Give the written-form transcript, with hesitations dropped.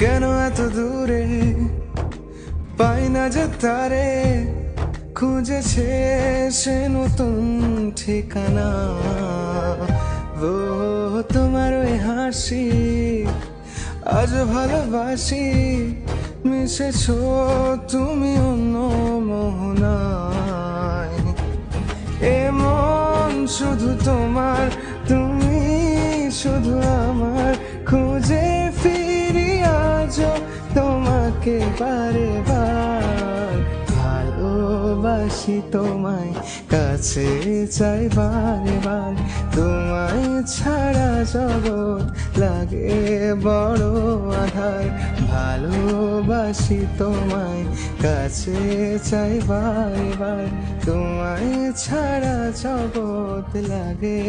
কেন এত দূরে পাই না যে তারে, খুঁজেছে সে নতুন ঠিকানা। ও তোমার ওই হাসি আজ ভালোবাসি, মিশেছো তুমি অন্য মোহনায়। এমন শুধু তোমার, তুমি শুধু আমার, খুঁজে ফিরি আজও তোমাকে বারে বার। ভালোবাসি তোমায়, কাছে চাই বারে বার, তোমায় ছাড়া জগৎ লাগে বড় আধার। ভালোবাসি তোমায়, কাছে চাই বারে বার, তোমায় ছাড়া জগৎ লাগে।